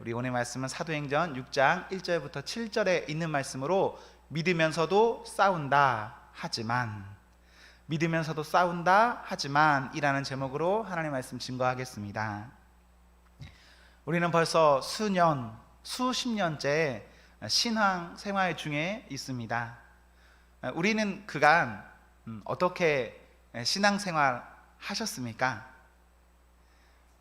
우리 오늘 말씀은 사도행전 6장 1절부터 7절에 있는 말씀으로 믿으면서도 싸운다 하지만, 믿으면서도 싸운다 하지만 이라는 제목으로 하나님의 말씀 증거하겠습니다. 우리는 벌써 수십 년째 신앙 생활 중에 있습니다. 우리는 그간 어떻게 신앙 생활 하셨습니까?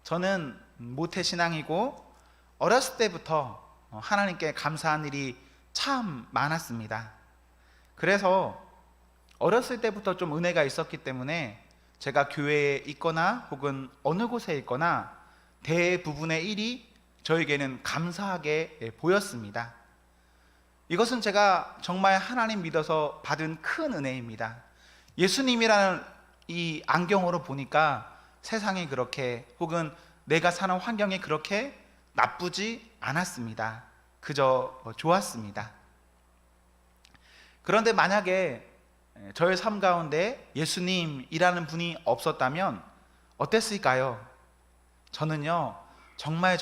저는 모태신앙이고 어렸을 때부터 하나님께 감사한 일이 참 많았습니다. 그래서 어렸을 때부터 좀 은혜가 있었기 때문에 제가 교회에 있거나 혹은 어느 곳에 있거나 대부분의 일이 저에게는 감사하게 보였습니다. 이것은 제가 정말 하나님 믿어서 받은 큰 은혜입니다. 예수님이라는 이 안경으로 보니까 세상이 그렇게, 혹은 내가 사는 환경이 그렇게 나쁘지 않았습니다. 그저 좋았습니다. 그런데 만약에 저의 삶 가운데 예수님이라는 분이 없었다면 어땠을까요? 저는요, 정말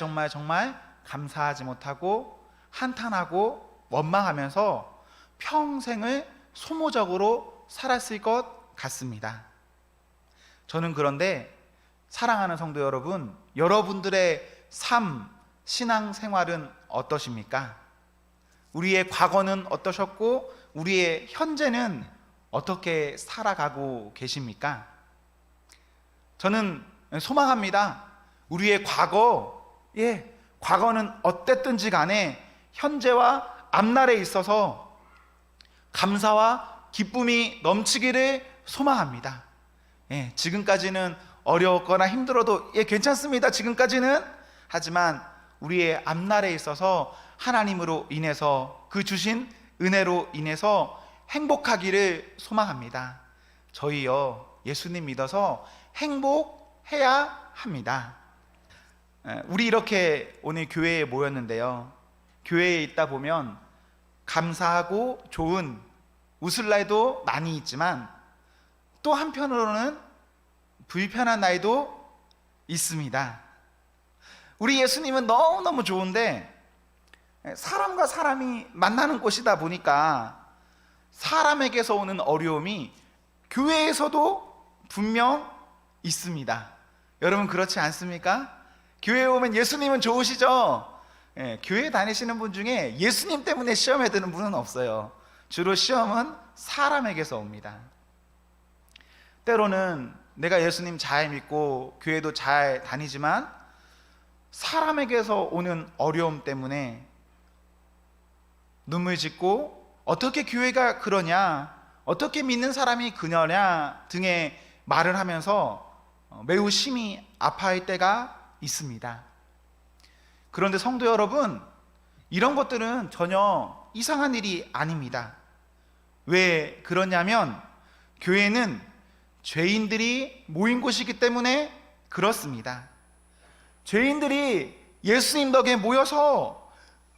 감사하지 못하고 한탄하고 원망하면서 평생을 소모적으로 살았을 것 같습니다. 저는 그런데 사랑하는 성도 여러분, 여러분들의 삶, 신앙생활은 어떠십니까? 우리의 과거는 어떠셨고 우리의 현재는 어떻게 살아가고 계십니까? 저는 소망합니다. 우리의 과거는 어땠든지 간에 현재와 앞날에 있어서 감사와 기쁨이 넘치기를 소망합니다. 지금까지는 어려웠거나 힘들어도 괜찮습니다. 지금까지는. 하지만 우리의 앞날에 있어서 하나님으로 인해서, 그 주신 은혜로 인해서 행복하기를 소망합니다. 저희요, 예수님 믿어서 행복해야 합니다. 우리 이렇게 오늘 교회에 모였는데요, 교회에 있다 보면 감사하고 좋은, 웃을 날도 많이 있지만 또 한편으로는 불편한 날도 있습니다. 우리 예수님은 너무너무 좋은데 사람과 사람이 만나는 곳이다 보니까 사람에게서 오는 어려움이 교회에서도 분명 있습니다. 여러분 그렇지 않습니까? 교회에 오면 예수님은 좋으시죠? 교회 다니시는 분 중에 예수님 때문에 시험에 드는 분은 없어요. 주로 시험은 사람에게서 옵니다. 때로는 내가 예수님 잘 믿고 교회도 잘 다니지만 사람에게서 오는 어려움 때문에 눈물 짓고, 어떻게 교회가 그러냐, 어떻게 믿는 사람이 그러냐 등의 말을 하면서 매우 심히 아파할 때가 있습니다. 그런데 성도 여러분, 이런 것들은 전혀 이상한 일이 아닙니다. 왜 그러냐면 교회는 죄인들이 모인 곳이기 때문에 그렇습니다. 죄인들이 예수님 덕에 모여서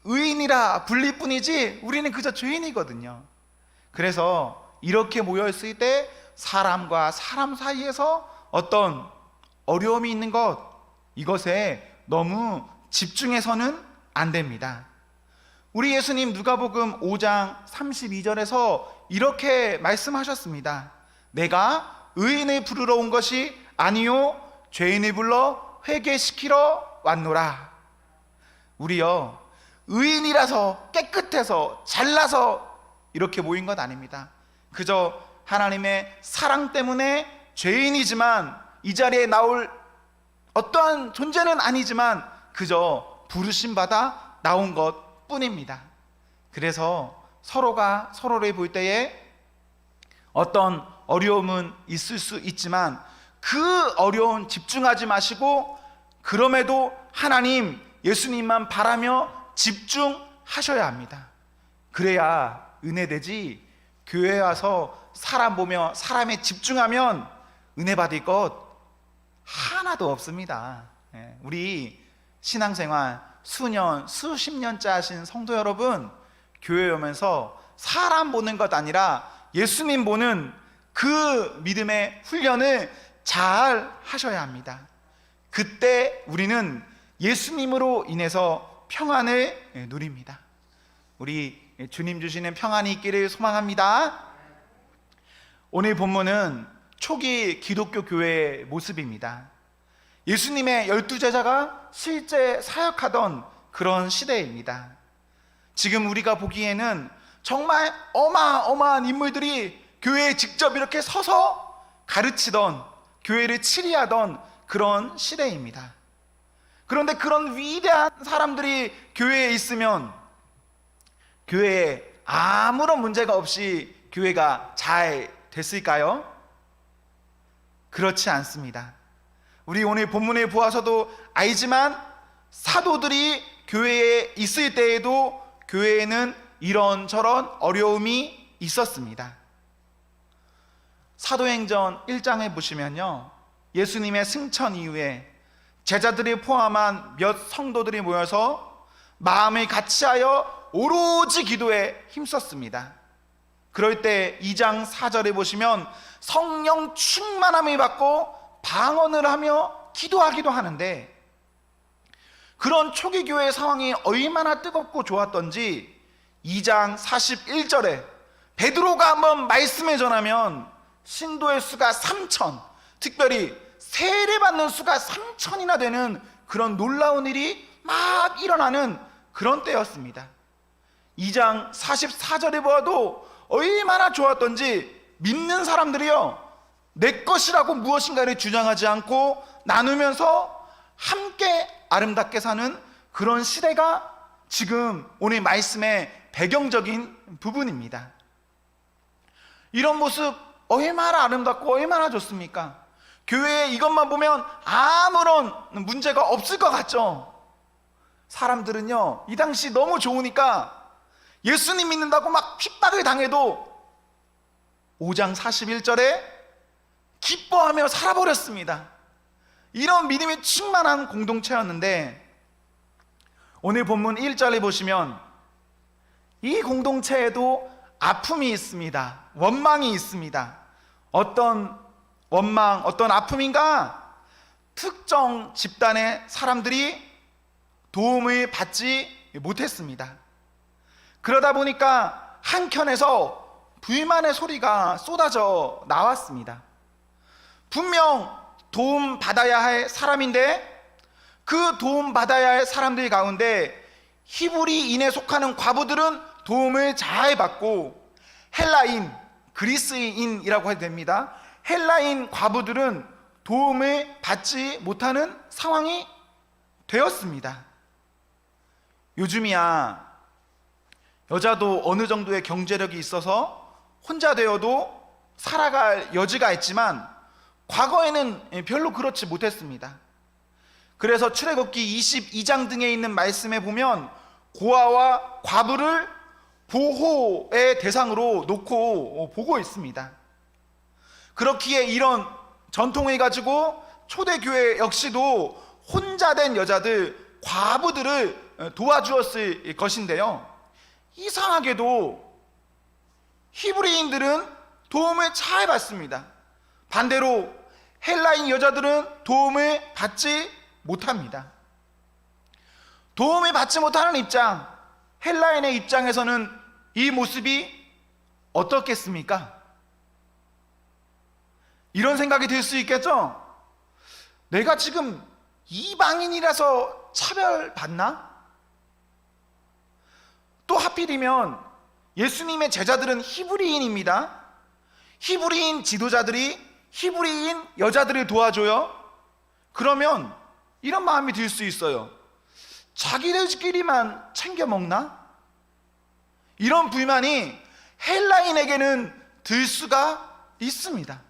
의인이라 불릴 뿐이지 우리는 그저 죄인이거든요. 그래서 이렇게 모여있을 때 사람과 사람 사이에서 어떤 어려움이 있는 것, 이것에 너무 집중해서는 안 됩니다. 우리 예수님 누가복음 5장 32절에서 이렇게 말씀하셨습니다. 내가 의인을 부르러 온 것이 아니요 죄인을 불러 회개시키러 왔노라. 우리요, 의인이라서 깨끗해서 잘나서 이렇게 모인 것 아닙니다. 그저 하나님의 사랑 때문에 죄인이지만 이 자리에 나올 어떠한 존재는 아니지만 그저 부르심 받아 나온 것 뿐입니다. 그래서 서로가 서로를 볼 때에 어떤 어려움은 있을 수 있지만 그 어려움 집중하지 마시고, 그럼에도 하나님, 예수님만 바라며 집중하셔야 합니다. 그래야 은혜되지, 교회에 와서 사람 보며 사람에 집중하면 은혜 받을 것 하나도 없습니다. 우리 신앙생활 수년, 수십 년째 하신 성도 여러분, 교회에 오면서 사람 보는 것 아니라 예수님 보는 그 믿음의 훈련을 잘 하셔야 합니다. 그때 우리는 예수님으로 인해서 평안을 누립니다. 우리 주님 주시는 평안이 있기를 소망합니다. 오늘 본문은 초기 기독교 교회의 모습입니다. 예수님의 12제자가 실제 사역하던 그런 시대입니다. 지금 우리가 보기에는 정말 어마어마한 인물들이 교회에 직접 이렇게 서서 가르치던, 교회를 치리하던 그런 시대입니다. 그런데 그런 위대한 사람들이 교회에 있으면 교회에 아무런 문제가 없이 교회가 잘 됐을까요? 그렇지 않습니다. 우리 오늘 본문을 보아서도 알지만 사도들이 교회에 있을 때에도 교회에는 이런저런 어려움이 있었습니다. 사도행전 1장에 보시면요, 예수님의 승천 이후에 제자들이 포함한 몇 성도들이 모여서 마음을 같이하여 오로지 기도에 힘썼습니다. 그럴 때 2장 4절에 보시면 성령 충만함을 받고 방언을 하며 기도하기도 하는데, 그런 초기 교회의 상황이 얼마나 뜨겁고 좋았던지 2장 41절에 베드로가 한번 말씀을 전하면 신도의 수가 3천, 특별히 세례받는 수가 3천이나 되는 그런 놀라운 일이 막 일어나는 그런 때였습니다. 2장 44절에 보아도 얼마나 좋았던지 믿는 사람들이요, 내 것이라고 무엇인가를 주장하지 않고 나누면서 함께 아름답게 사는 그런 시대가 지금 오늘 말씀의 배경적인 부분입니다. 이런 모습 얼마나 아름답고 얼마나 좋습니까? 교회에 이것만 보면 아무런 문제가 없을 것 같죠? 사람들은요, 이 당시 너무 좋으니까 예수님 믿는다고 막 핍박을 당해도 5장 41절에 기뻐하며 살아버렸습니다. 이런 믿음이 충만한 공동체였는데, 오늘 본문 1절에 보시면 이 공동체에도 아픔이 있습니다. 원망이 있습니다. 어떤 원망, 어떤 아픔인가? 특정 집단의 사람들이 도움을 받지 못했습니다. 그러다 보니까 한켠에서 불만의 소리가 쏟아져 나왔습니다. 분명 도움 받아야 할 사람인데 그 도움 받아야 할 사람들 가운데 히브리인에 속하는 과부들은 도움을 잘 받고, 헬라인, 그리스인이라고 해도 됩니다. 헬라인 과부들은 도움을 받지 못하는 상황이 되었습니다. 요즘이야 여자도 어느 정도의 경제력이 있어서 혼자 되어도 살아갈 여지가 있지만 과거에는 별로 그렇지 못했습니다. 그래서 출애굽기 22장 등에 있는 말씀에 보면 고아와 과부를 보호의 대상으로 놓고 보고 있습니다. 그렇기에 이런 전통을 가지고 초대교회 역시도 혼자 된 여자들, 과부들을 도와주었을 것인데요, 이상하게도 히브리인들은 도움을 잘 받습니다. 반대로 헬라인 여자들은 도움을 받지 못합니다. 도움을 받지 못하는 입장, 헬라인의 입장에서는 이 모습이 어떻겠습니까? 이런 생각이 들 수 있겠죠? 내가 지금 이방인이라서 차별받나? 또 하필이면 예수님의 제자들은 히브리인입니다. 히브리인 지도자들이 히브리인 여자들을 도와줘요. 그러면 이런 마음이 들 수 있어요. 자기들끼리만 챙겨 먹나? 이런 불만이 헬라인에게는 들 수가 있습니다.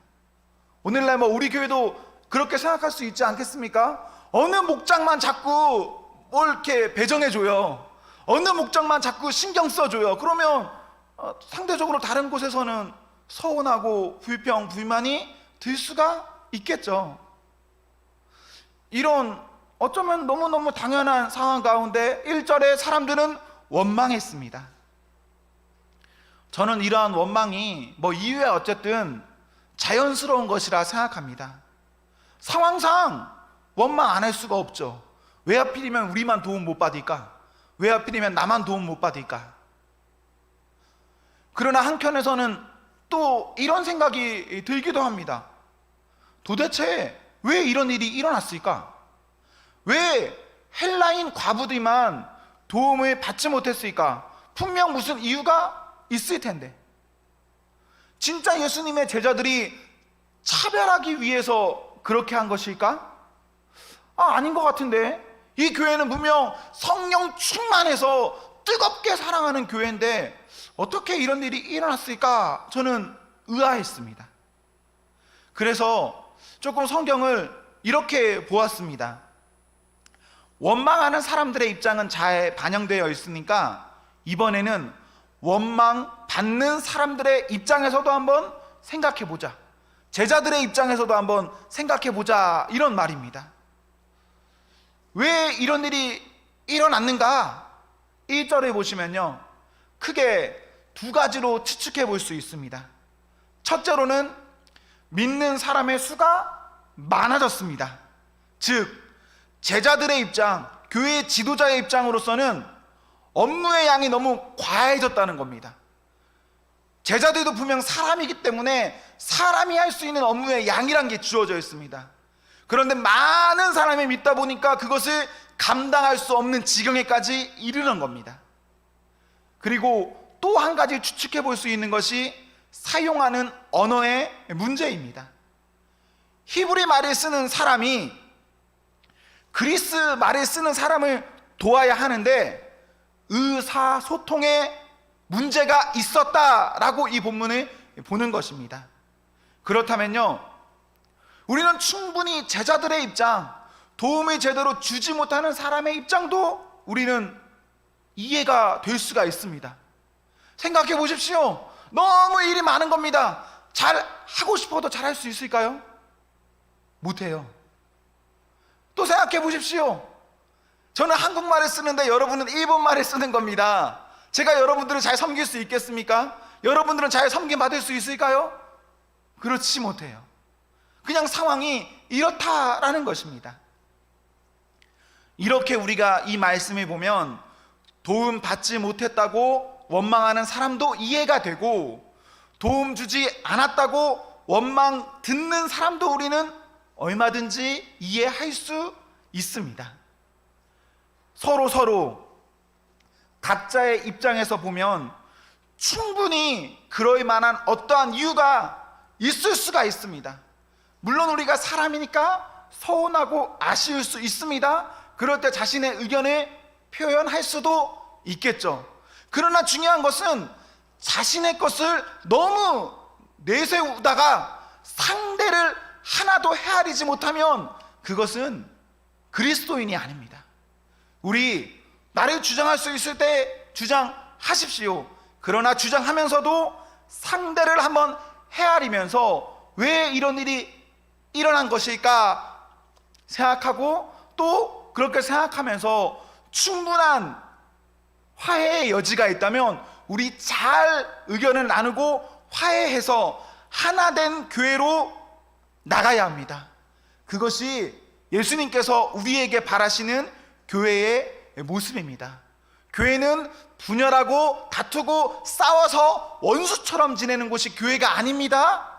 오늘날 우리 교회도 그렇게 생각할 수 있지 않겠습니까? 어느 목장만 자꾸 뭘 이렇게 배정해줘요. 어느 목장만 자꾸 신경 써줘요. 그러면 상대적으로 다른 곳에서는 서운하고 불평, 불만이 들 수가 있겠죠. 이런 어쩌면 너무너무 당연한 상황 가운데 1절에 사람들은 원망했습니다. 저는 이러한 원망이 이유야 어쨌든 자연스러운 것이라 생각합니다. 상황상 원망 안 할 수가 없죠. 왜 하필이면 우리만 도움 못 받을까? 왜 하필이면 나만 도움 못 받을까? 그러나 한켠에서는 또 이런 생각이 들기도 합니다. 도대체 왜 이런 일이 일어났을까? 왜 헬라인 과부들만 도움을 받지 못했을까? 분명 무슨 이유가 있을 텐데. 진짜 예수님의 제자들이 차별하기 위해서 그렇게 한 것일까? 아닌 것 같은데. 이 교회는 분명 성령 충만해서 뜨겁게 사랑하는 교회인데 어떻게 이런 일이 일어났을까? 저는 의아했습니다. 그래서 조금 성경을 이렇게 보았습니다. 원망하는 사람들의 입장은 잘 반영되어 있으니까 이번에는 원망 받는 사람들의 입장에서도 한번 생각해 보자. 제자들의 입장에서도 한번 생각해 보자. 이런 말입니다. 왜 이런 일이 일어났는가? 1절에 보시면요, 크게 두 가지로 추측해 볼 수 있습니다. 첫째로는 믿는 사람의 수가 많아졌습니다. 즉 제자들의 입장, 교회 지도자의 입장으로서는 업무의 양이 너무 과해졌다는 겁니다. 제자들도 분명 사람이기 때문에 사람이 할 수 있는 업무의 양이란 게 주어져 있습니다. 그런데 많은 사람이 믿다 보니까 그것을 감당할 수 없는 지경에까지 이르는 겁니다. 그리고 또 한 가지 추측해 볼 수 있는 것이 사용하는 언어의 문제입니다. 히브리 말을 쓰는 사람이 그리스 말을 쓰는 사람을 도와야 하는데 의사소통에 문제가 있었다라고 이 본문을 보는 것입니다. 그렇다면요, 우리는 충분히 제자들의 입장, 도움을 제대로 주지 못하는 사람의 입장도 우리는 이해가 될 수가 있습니다. 생각해 보십시오. 너무 일이 많은 겁니다. 잘 하고 싶어도 잘 할 수 있을까요? 못해요. 또 생각해 보십시오. 저는 한국말을 쓰는데 여러분은 일본말을 쓰는 겁니다. 제가 여러분들을 잘 섬길 수 있겠습니까? 여러분들은 잘 섬김 받을 수 있을까요? 그렇지 못해요. 그냥 상황이 이렇다라는 것입니다. 이렇게 우리가 이 말씀을 보면 도움 받지 못했다고 원망하는 사람도 이해가 되고, 도움 주지 않았다고 원망 듣는 사람도 우리는 얼마든지 이해할 수 있습니다. 서로 각자의 입장에서 보면 충분히 그럴 만한 어떠한 이유가 있을 수가 있습니다. 물론 우리가 사람이니까 서운하고 아쉬울 수 있습니다. 그럴 때 자신의 의견을 표현할 수도 있겠죠. 그러나 중요한 것은 자신의 것을 너무 내세우다가 상대를 하나도 헤아리지 못하면 그것은 그리스도인이 아닙니다. 우리 나를 주장할 수 있을 때 주장하십시오. 그러나 주장하면서도 상대를 한번 헤아리면서 왜 이런 일이 일어난 것일까 생각하고, 또 그렇게 생각하면서 충분한 화해의 여지가 있다면 우리 잘 의견을 나누고 화해해서 하나된 교회로 나가야 합니다. 그것이 예수님께서 우리에게 바라시는 교회의 모습입니다. 교회는 분열하고 다투고 싸워서 원수처럼 지내는 곳이 교회가 아닙니다.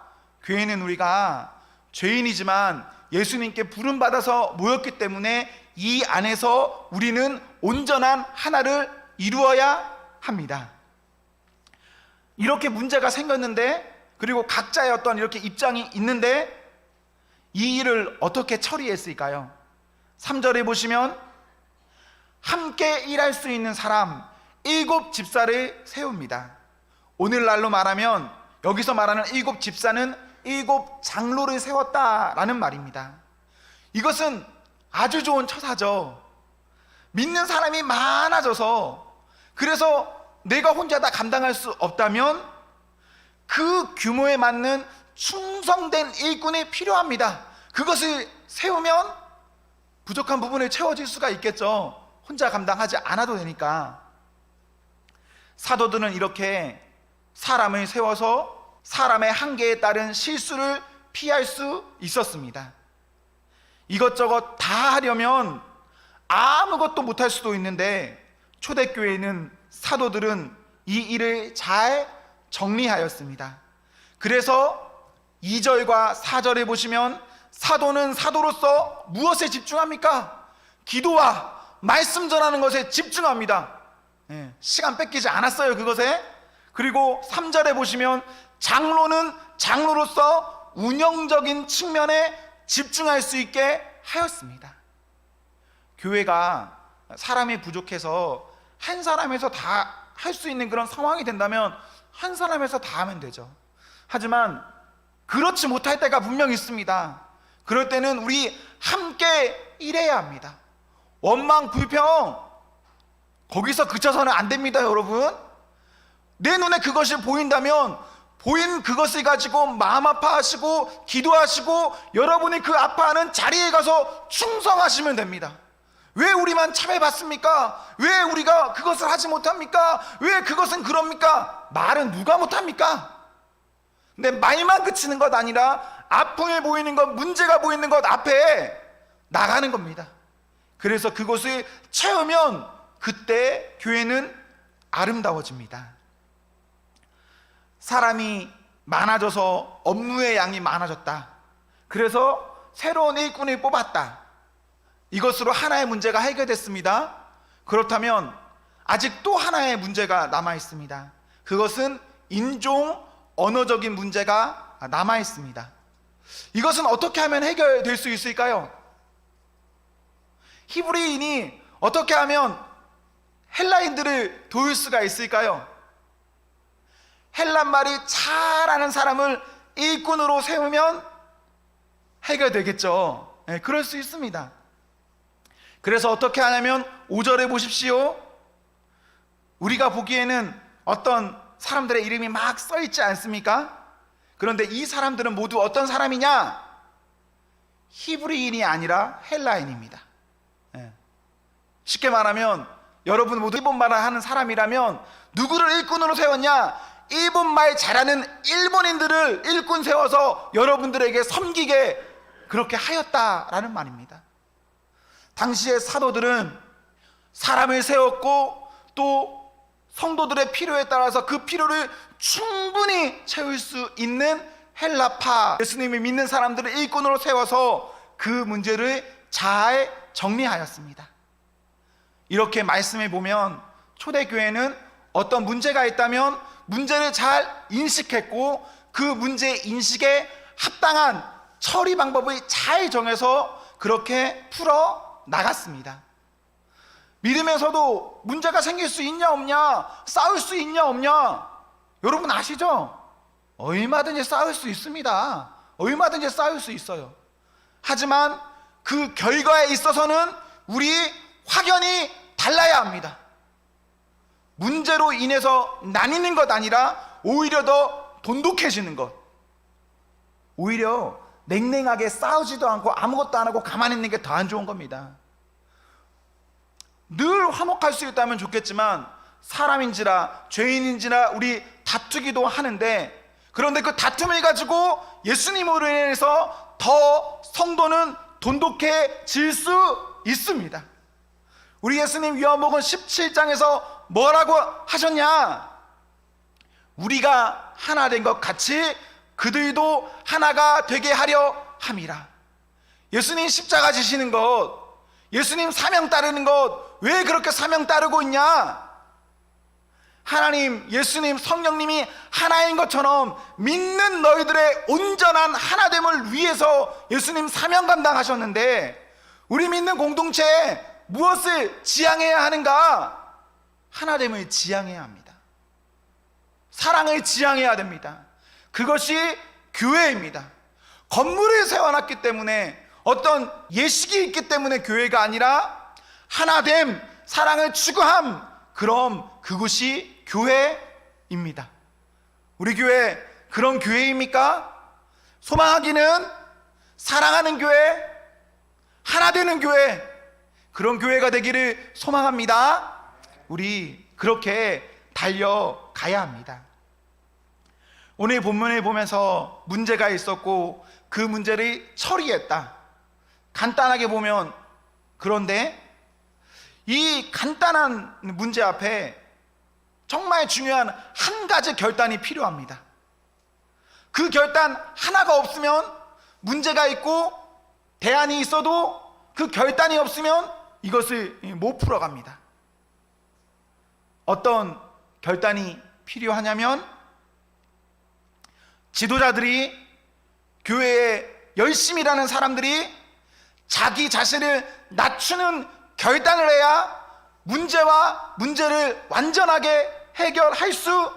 교회는 우리가 죄인이지만 예수님께 부름받아서 모였기 때문에 이 안에서 우리는 온전한 하나를 이루어야 합니다. 이렇게 문제가 생겼는데, 그리고 각자의 어떤 이렇게 입장이 있는데 이 일을 어떻게 처리했을까요? 3절에 보시면 함께 일할 수 있는 사람 7 집사를 세웁니다. 오늘날로 말하면 여기서 말하는 7 집사는 7 장로를 세웠다라는 말입니다. 이것은 아주 좋은 처사죠. 믿는 사람이 많아져서, 그래서 내가 혼자 다 감당할 수 없다면 그 규모에 맞는 충성된 일꾼이 필요합니다. 그것을 세우면 부족한 부분을 채워질 수가 있겠죠. 혼자 감당하지 않아도 되니까. 사도들은 이렇게 사람을 세워서 사람의 한계에 따른 실수를 피할 수 있었습니다. 이것저것 다 하려면 아무것도 못할 수도 있는데 초대교회는 사도들은 이 일을 잘 정리하였습니다. 그래서 2절과 4절에 보시면 사도는 사도로서 무엇에 집중합니까? 기도와 말씀 전하는 것에 집중합니다. 시간 뺏기지 않았어요, 그것에. 그리고 3절에 보시면 장로는 장로로서 운영적인 측면에 집중할 수 있게 하였습니다. 교회가 사람이 부족해서 한 사람에서 다 할 수 있는 그런 상황이 된다면 한 사람에서 다 하면 되죠. 하지만 그렇지 못할 때가 분명히 있습니다. 그럴 때는 우리 함께 일해야 합니다. 원망, 불평 거기서 그쳐서는 안 됩니다, 여러분. 내 눈에 그것이 보인다면 보인 그것을 가지고 마음 아파하시고 기도하시고 여러분이 그 아파하는 자리에 가서 충성하시면 됩니다. 왜 우리만 참여받습니까? 왜 우리가 그것을 하지 못합니까? 왜 그것은 그럽니까? 말은 누가 못합니까? 근데 말만 그치는 것 아니라 아픔이 보이는 것, 문제가 보이는 것 앞에 나가는 겁니다. 그래서 그것을 채우면 그때 교회는 아름다워집니다. 사람이 많아져서 업무의 양이 많아졌다. 그래서 새로운 일꾼을 뽑았다. 이것으로 하나의 문제가 해결됐습니다. 그렇다면 아직 또 하나의 문제가 남아 있습니다. 그것은 인종, 언어적인 문제가 남아 있습니다. 이것은 어떻게 하면 해결될 수 있을까요? 히브리인이 어떻게 하면 헬라인들을 도울 수가 있을까요? 헬란말이 잘하는 사람을 일꾼으로 세우면 해결되겠죠. 그럴 수 있습니다. 그래서 어떻게 하냐면 5절에 보십시오. 우리가 보기에는 어떤 사람들의 이름이 막 써 있지 않습니까? 그런데 이 사람들은 모두 어떤 사람이냐? 히브리인이 아니라 헬라인입니다. 쉽게 말하면 여러분 모두 일본말을 하는 사람이라면 누구를 일꾼으로 세웠냐? 일본말 잘하는 일본인들을 일꾼 세워서 여러분들에게 섬기게 그렇게 하였다라는 말입니다. 당시의 사도들은 사람을 세웠고 또 성도들의 필요에 따라서 그 필요를 충분히 채울 수 있는 헬라파, 예수님을 믿는 사람들을 일꾼으로 세워서 그 문제를 잘 정리하였습니다. 이렇게 말씀해 보면 초대교회는 어떤 문제가 있다면 문제를 잘 인식했고 그 문제 인식에 합당한 처리 방법을 잘 정해서 그렇게 풀어 나갔습니다. 믿으면서도 문제가 생길 수 있냐 없냐, 싸울 수 있냐 없냐, 여러분 아시죠? 얼마든지 싸울 수 있습니다. 얼마든지 싸울 수 있어요. 하지만 그 결과에 있어서는 우리 확연히 달라야 합니다. 문제로 인해서 나뉘는 것 아니라 오히려 더 돈독해지는 것. 오히려 냉랭하게 싸우지도 않고 아무것도 안 하고 가만히 있는 게 더 안 좋은 겁니다. 늘 화목할 수 있다면 좋겠지만 사람인지라 죄인인지라 우리 다투기도 하는데, 그런데 그 다툼을 가지고 예수님으로 인해서 더 성도는 돈독해질 수 있습니다. 우리 예수님 요한복음 17장에서 뭐라고 하셨냐? 우리가 하나 된 것 같이 그들도 하나가 되게 하려 함이라. 예수님 십자가 지시는 것, 예수님 사명 따르는 것, 왜 그렇게 사명 따르고 있냐? 하나님, 예수님, 성령님이 하나인 것처럼 믿는 너희들의 온전한 하나됨을 위해서 예수님 사명 감당하셨는데, 우리 믿는 공동체에 무엇을 지향해야 하는가? 하나됨을 지향해야 합니다. 사랑을 지향해야 됩니다. 그것이 교회입니다. 건물을 세워놨기 때문에, 어떤 예식이 있기 때문에 교회가 아니라 하나됨, 사랑을 추구함, 그럼 그것이 교회입니다. 우리 교회 그런 교회입니까? 소망하기는 사랑하는 교회, 하나 되는 교회, 그런 교회가 되기를 소망합니다. 우리 그렇게 달려가야 합니다. 오늘 본문을 보면서 문제가 있었고 그 문제를 처리했다. 간단하게 보면, 그런데 이 간단한 문제 앞에 정말 중요한 한 가지 결단이 필요합니다. 그 결단 하나가 없으면 문제가 있고 대안이 있어도 그 결단이 없으면 이것을 못 풀어갑니다. 어떤 결단이 필요하냐면 지도자들이, 교회에 열심히 일하는 사람들이 자기 자신을 낮추는 결단을 해야 문제를 완전하게 해결할 수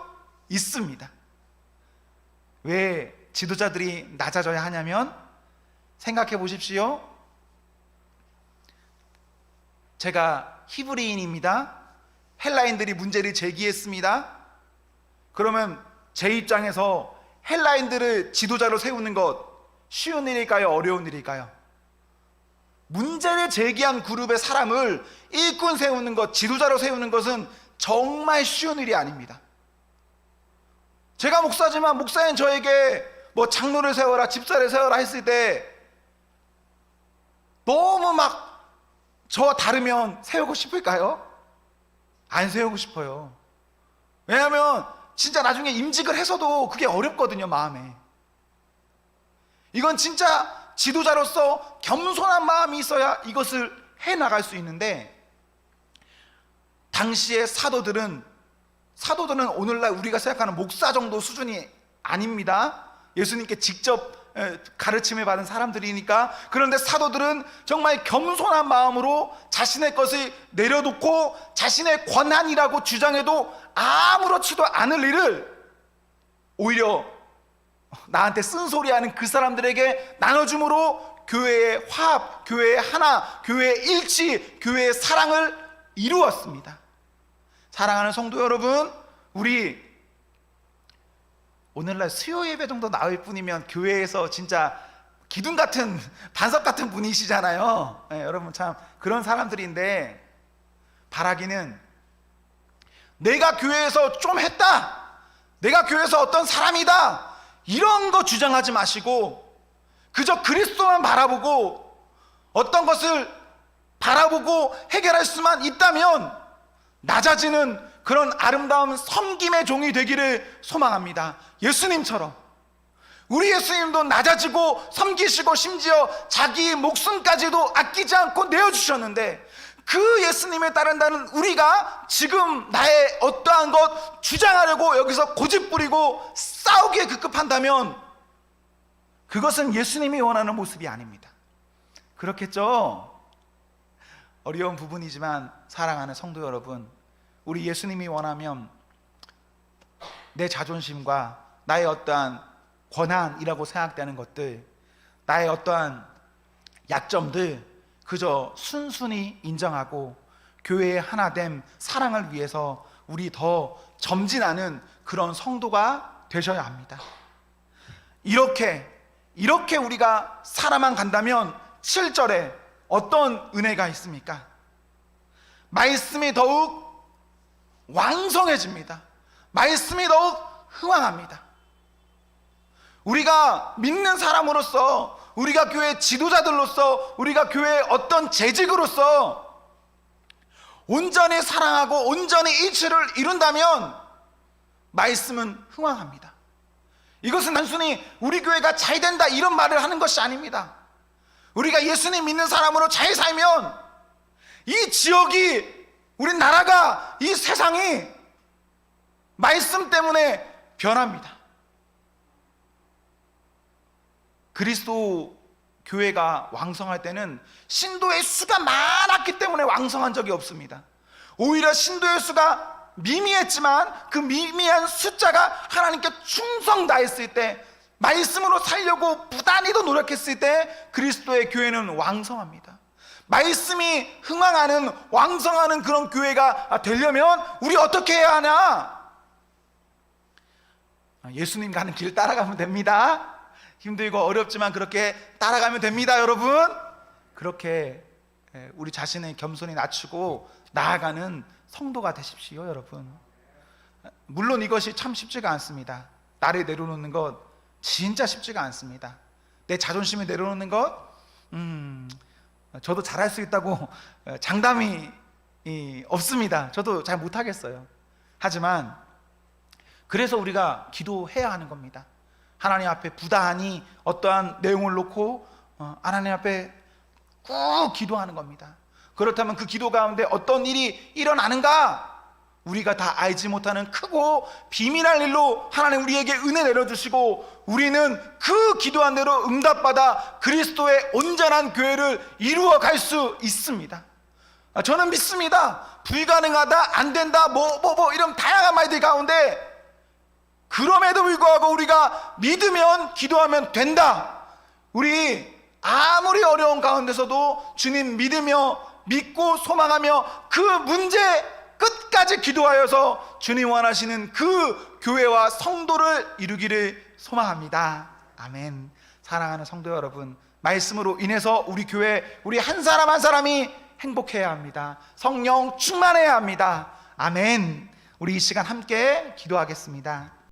있습니다. 왜 지도자들이 낮아져야 하냐면, 생각해 보십시오. 제가 히브리인입니다. 헬라인들이 문제를 제기했습니다. 그러면 제 입장에서 헬라인들을 지도자로 세우는 것 쉬운 일일까요? 어려운 일일까요? 문제를 제기한 그룹의 사람을 일꾼 세우는 것, 지도자로 세우는 것은 정말 쉬운 일이 아닙니다. 제가 목사지만 목사인 저에게 뭐 장로를 세워라, 집사를 세워라 했을 때 너무 막 저와 다르면 세우고 싶을까요? 안 세우고 싶어요. 왜냐하면 진짜 나중에 임직을 해서도 그게 어렵거든요, 마음에. 이건 진짜 지도자로서 겸손한 마음이 있어야 이것을 해나갈 수 있는데, 당시의 사도들은 오늘날 우리가 생각하는 목사 정도 수준이 아닙니다. 예수님께 직접 가르침을 받은 사람들이니까. 그런데 사도들은 정말 겸손한 마음으로 자신의 것을 내려놓고 자신의 권한이라고 주장해도 아무렇지도 않을 일을 오히려 나한테 쓴소리하는 그 사람들에게 나눠줌으로 교회의 화합, 교회의 하나, 교회의 일치, 교회의 사랑을 이루었습니다. 사랑하는 성도 여러분, 우리 오늘날 수요 예배 정도 나올 뿐이면 교회에서 진짜 기둥 같은, 반석 같은 분이시잖아요. 네, 여러분 참 그런 사람들인데, 바라기는 내가 교회에서 좀 했다, 내가 교회에서 어떤 사람이다, 이런 거 주장하지 마시고 그저 그리스도만 바라보고 어떤 것을 바라보고 해결할 수만 있다면 낮아지는 그런 아름다운 섬김의 종이 되기를 소망합니다. 예수님처럼. 우리 예수님도 낮아지고 섬기시고 심지어 자기 목숨까지도 아끼지 않고 내어주셨는데, 그 예수님에 따른다는 우리가 지금 나의 어떠한 것 주장하려고 여기서 고집부리고 싸우기에 급급한다면 그것은 예수님이 원하는 모습이 아닙니다. 그렇겠죠? 어려운 부분이지만 사랑하는 성도 여러분, 우리 예수님이 원하면 내 자존심과 나의 어떠한 권한이라고 생각되는 것들, 나의 어떠한 약점들 그저 순순히 인정하고 교회의 하나됨, 사랑을 위해서 우리 더 점진하는 그런 성도가 되셔야 합니다. 이렇게 우리가 살아만 간다면 7절에 어떤 은혜가 있습니까? 말씀이 더욱 왕성해집니다. 말씀이 더욱 흥왕합니다. 우리가 믿는 사람으로서, 우리가 교회 지도자들로서, 우리가 교회의 어떤 재직으로서 온전히 사랑하고 온전히 일치를 이룬다면 말씀은 흥왕합니다. 이것은 단순히 우리 교회가 잘 된다 이런 말을 하는 것이 아닙니다. 우리가 예수님 믿는 사람으로 잘 살면 이 지역이, 우리 나라가, 이 세상이 말씀 때문에 변합니다. 그리스도 교회가 왕성할 때는 신도의 수가 많았기 때문에 왕성한 적이 없습니다. 오히려 신도의 수가 미미했지만 그 미미한 숫자가 하나님께 충성 다했을 때, 말씀으로 살려고 부단히도 노력했을 때 그리스도의 교회는 왕성합니다. 말씀이 흥왕하는, 왕성하는 그런 교회가 되려면 우리 어떻게 해야 하냐? 예수님 가는 길 따라가면 됩니다. 힘들고 어렵지만 그렇게 따라가면 됩니다, 여러분. 그렇게 우리 자신의 겸손히 낮추고 나아가는 성도가 되십시오, 여러분. 물론 이것이 참 쉽지가 않습니다. 나를 내려놓는 것 진짜 쉽지가 않습니다. 내 자존심을 내려놓는 것, 저도 잘할 수 있다고 장담이 없습니다. 저도 잘 못하겠어요. 하지만 그래서 우리가 기도해야 하는 겁니다. 하나님 앞에 부단히 어떠한 내용을 놓고 하나님 앞에 꾹 기도하는 겁니다. 그렇다면 그 기도 가운데 어떤 일이 일어나는가? 우리가 다 알지 못하는 크고 비밀할 일로 하나님 우리에게 은혜 내려주시고, 우리는 그 기도한 대로 응답받아 그리스도의 온전한 교회를 이루어 갈 수 있습니다. 저는 믿습니다. 불가능하다, 안 된다, 이런 다양한 말들 가운데, 그럼에도 불구하고 우리가 믿으면, 기도하면 된다. 우리 아무리 어려운 가운데서도 주님 믿고 소망하며 그 문제 끝까지 기도하여서 주님 원하시는 그 교회와 성도를 이루기를 소망합니다. 아멘. 사랑하는 성도 여러분, 말씀으로 인해서 우리 교회, 우리 한 사람 한 사람이 행복해야 합니다. 성령 충만해야 합니다. 아멘. 우리 이 시간 함께 기도하겠습니다.